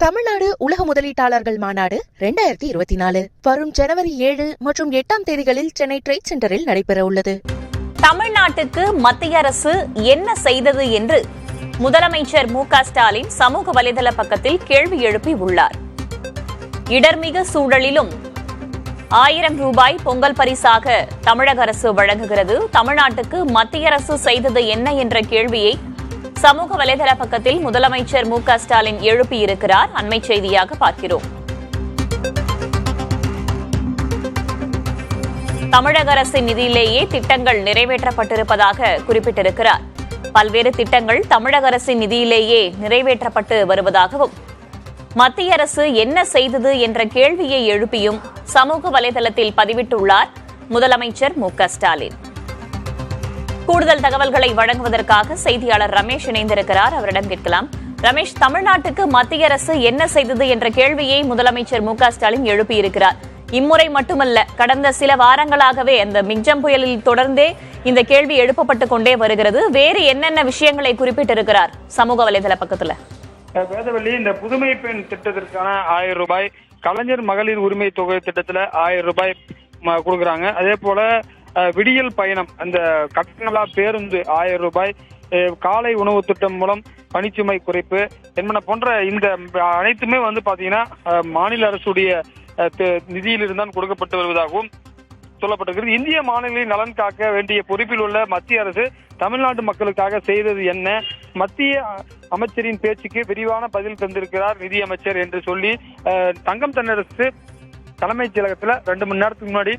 தமிழ்நாடு உலக முதலீட்டாளர்கள் மாநாடு 2024 வரும் ஜனவரி 7 மற்றும் 8 தேதிகளில் சென்னை ட்ரேட் சென்டரில் நடைபெற உள்ளது. தமிழ்நாட்டுக்கு மத்திய அரசு என்ன செய்தது என்று முதலமைச்சர் மு.க.ஸ்டாலின் சமூக வலைதள பக்கத்தில் கேள்வி எழுப்பி உள்ளார். இடர்மிகு சூழலிலும் 1000 ரூபாய் பொங்கல் பரிசாக தமிழக அரசு வழங்குகிறது. தமிழ்நாட்டுக்கு மத்திய அரசு செய்தது என்ன என்ற கேள்வியை சமூக வலைதள பக்கத்தில் முதலமைச்சர் மு.க.ஸ்டாலின் எழுப்பியிருக்கிறார். அண்மை செய்தியாக பார்க்கிறோம். தமிழக அரசின் நிதியிலேயே திட்டங்கள் நிறைவேற்றப்பட்டிருப்பதாக குறிப்பிட்டிருக்கிறார். பல்வேறு திட்டங்கள் தமிழக அரசின் நிதியிலேயே நிறைவேற்றப்பட்டு வருவதாகவும் மத்திய அரசு என்ன செய்தது என்ற கேள்வியை எழுப்பியும் சமூக வலைதளத்தில் பதிவிட்டுள்ளார் முதலமைச்சர் மு.க.ஸ்டாலின். கூடுதல் தகவல்களை வழங்குவதற்காக செய்தியாளர் ரமேஷ் இணைந்திருக்கிறார். அவரிடம் கேட்கலாம். ரமேஷ், தமிழ்நாட்டுக்கு மத்திய அரசு என்ன செய்தது என்ற கேள்வியை முதலமைச்சர் மு.க.ஸ்டாலின் எழுப்பியிருக்கிறார். இம்முறை மட்டுமல்ல, கடந்த சில வாரங்களாகவே அந்த மிக்ஜம் புயலில் தொடர்ந்தே இந்த கேள்வி எழுப்பப்பட்டுக் கொண்டே வருகிறது. வேறு என்னென்ன விஷயங்களை குறிப்பிட்டிருக்கிறார் சமூக வலைதள பக்கத்துல? வேதவள்ளி, இந்த புதுமை பெண் திட்டத்திற்கான 1000 ரூபாய், கலைஞர் மகளிர் உரிமை தொகை திட்டத்துல 1000 ரூபாய் கொடுக்குறாங்க. அதே போல விடியல் பயணம், அந்த கட்டணங்களா பேருந்து 1000 ரூபாய், காலை உணவு திட்டம் மூலம் பணிச்சுமை குறைப்பு என்பன போன்ற இந்த அனைத்துமே பாத்தீங்கன்னா மாநில அரசுடைய நிதியிலிருந்து தான் கொடுக்கப்பட்டு வருவதாகவும் சொல்லப்பட்டிருக்கிறது. இந்திய மாநிலங்களின் நலன் காக்க வேண்டிய பொறுப்பில் உள்ள மத்திய அரசு தமிழ்நாட்டு மக்களுக்காக செய்தது என்ன? மத்திய அமைச்சரின் பேச்சுக்கு விரிவான பதில் தந்திருக்கிறார் நிதி அமைச்சர் என்று சொல்லி தங்கம் தென்னரசு தலைமைச் செயலகத்துல 2 மணி நேரத்துக்கு முன்னாடி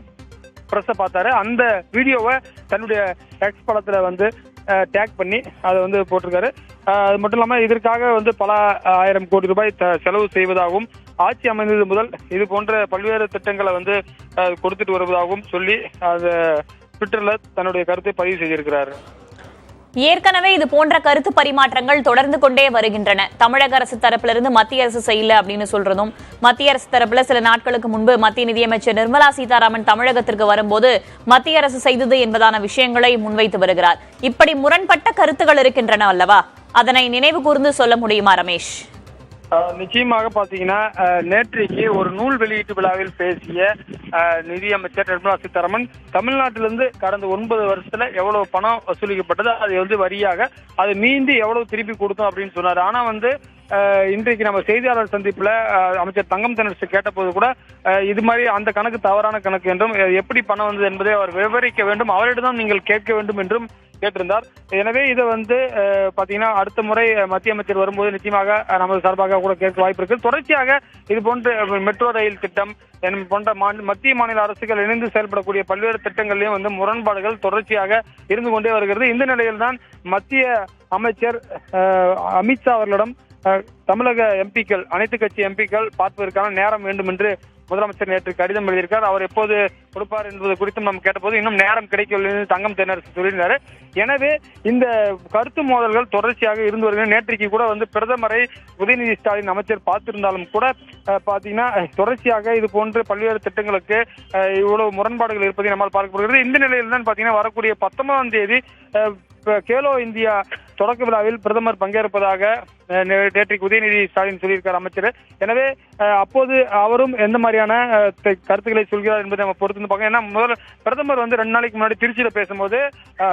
பிரஸ் பார்த்தாரு. அந்த வீடியோவை தன்னுடைய எக்ஸ் படத்துல டேக் பண்ணி அதை போட்டிருக்காரு. அது மட்டும் இல்லாம இதற்காக பல 1000 கோடி ரூபாய் செலவு செய்வதாகவும், ஆட்சி அமைந்தது முதல் இது போன்ற பல்வேறு திட்டங்களை கொடுத்துட்டு வருவதாகவும் சொல்லி அது ட்விட்டர்ல தன்னுடைய கருத்தை பதிவு செய்திருக்கிறார். ஏற்கனவே இது போன்ற கருத்து பரிமாற்றங்கள் தொடர்ந்து கொண்டே வருகின்றன. தமிழக அரசு தரப்பிலிருந்து மத்திய அரசு செய்யல அப்படின்னு சொல்றதும், மத்திய அரசு தரப்புல சில நாட்களுக்கு முன்பு மத்திய நிதியமைச்சர் நிர்மலா சீதாராமன் தமிழகத்திற்கு வரும்போது மத்திய அரசு செய்தது என்பதான விஷயங்களை முன்வைத்து வருகிறார். இப்படி முரண்பட்ட கருத்துகள் இருக்கின்றன அல்லவா? அதனை நினைவு கூர்ந்து சொல்ல முடியுமா ரமேஷ்? நிச்சயமாக பாத்தீங்கன்னா நேற்றைக்கு ஒரு நூல் வெளியீட்டு விழாவில் பேசிய நிதியமைச்சர் நிர்மலா சீதாராமன் தமிழ்நாட்டிலிருந்து கடந்த 9 வருஷத்துல எவ்வளவு பணம் வசூலிக்கப்பட்டது, அது வரியாக அது மீண்டு எவ்வளவு திருப்பி கொடுத்தோம் அப்படின்னு சொன்னாரு. ஆனா இன்றைக்கு நம்ம செய்தியாளர் சந்திப்புல அமைச்சர் தங்கம் தென்னரசு கேட்ட போது கூட இது மாதிரி அந்த கணக்கு தவறான கணக்கு என்றும், எப்படி பணம் வந்தது என்பதை அவர் விவரிக்க வேண்டும், அவரிடம் நீங்கள் கேட்க வேண்டும் என்றும் கேட்டிருந்தார். எனவே இதை பாத்தீங்கன்னா அடுத்த முறை மத்திய அமைச்சர் வரும்போது நிச்சயமாக நமது சார்பாக கூட கேட்க வாய்ப்பு இருக்கு. தொடர்ச்சியாக இது போன்ற மெட்ரோ ரயில் திட்டம் போன்ற மத்திய மாநில அரசுகள் இணைந்து செயல்படக்கூடிய பல்வேறு திட்டங்களிலும் முரண்பாடுகள் தொடர்ச்சியாக இருந்து கொண்டே வருகிறது. இந்த நிலையில் தான் மத்திய அமைச்சர் அமித்ஷா அவர்களிடம் தமிழக எம்பிக்கள், அனைத்து கட்சி எம்பிக்கள் பார்ப்பதற்கான நேரம் வேண்டும் என்று முதலமைச்சர் நேற்று கடிதம் எழுதியிருக்கார். அவர் எப்போது கொடுப்பார் என்பது குறித்தும் நாம் கேட்டபோது இன்னும் நேரம் கிடைக்கவில்லை என்று தங்கம் தென்னரசு சொல்லியிருந்தார். எனவே இந்த கருத்து மோதல்கள் தொடர்ச்சியாக இருந்து வருகிறது. நேற்றைக்கு கூட பிரதமரை உதயநிதி ஸ்டாலின் அமைச்சர் பார்த்திருந்தாலும் கூட பாத்தீங்கன்னா தொடர்ச்சியாக இது போன்ற பல்வேறு திட்டங்களுக்கு இவ்வளவு முரண்பாடுகள் இருப்பதை நம்மால் பார்க்கப்படுகிறது. இந்த நிலையில் தான் பாத்தீங்கன்னா வரக்கூடிய 19ஆம் தேதி கேலோ இந்தியா தொடக்க விழாவில் பிரதமர் பங்கேற்பதாக நேற்றைக்கு உதயநிதி ஸ்டாலின் சொல்லியிருக்கார் அமைச்சர். எனவே அப்போது அவரும் எந்த மாதிரியான கருத்துக்களை சொல்கிறார் என்பதை நம்ம பொறுத்து பார்க்க. ஏன்னா முதல்ல பிரதமர் 2 நாளைக்கு முன்னாடி திருச்சியில பேசும்போது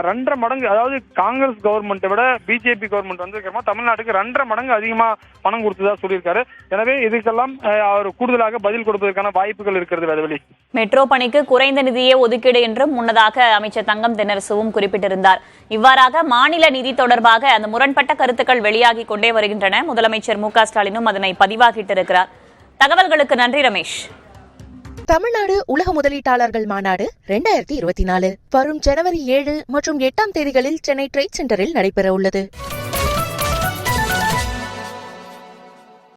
2.5 மடங்கு, அதாவது காங்கிரஸ் கவர்மெண்ட்டை விட பிஜேபி கவர்மெண்ட் தமிழ்நாட்டுக்கு 2.5 மடங்கு அதிகமா பணம் கொடுத்ததா சொல்லியிருக்காரு. எனவே இதுக்கெல்லாம் அவர் கூடுதலாக பதில் கொடுப்பதற்கான வாய்ப்புகள் இருக்கிறது. வேதவழி, மெட்ரோ பணிக்கு குறைந்த நிதியே ஒதுக்கீடு என்றும் முன்னதாக அமைச்சர் தங்கம் தென்னரசுவும் குறிப்பிட்டிருந்தார். இவ்வாறாக மாநில நிதி தொடர்பாக அந்த முரண்பட்ட கருத்துக்கள் வெளியாகி கொண்டே வருகின்றன. முதலமைச்சர் மு.க.ஸ்டாலினும் அதனை பதிவாகிட்டிருக்கிறார். தகவல்களுக்கு நன்றி ரமேஷ். தமிழ்நாடு உலக முதலீட்டாளர்கள் மாநாடு 2024 வரும் ஜனவரி 7 மற்றும் 8 தேதிகளில் சென்னை ட்ரேட் சென்டரில் நடைபெற உள்ளது.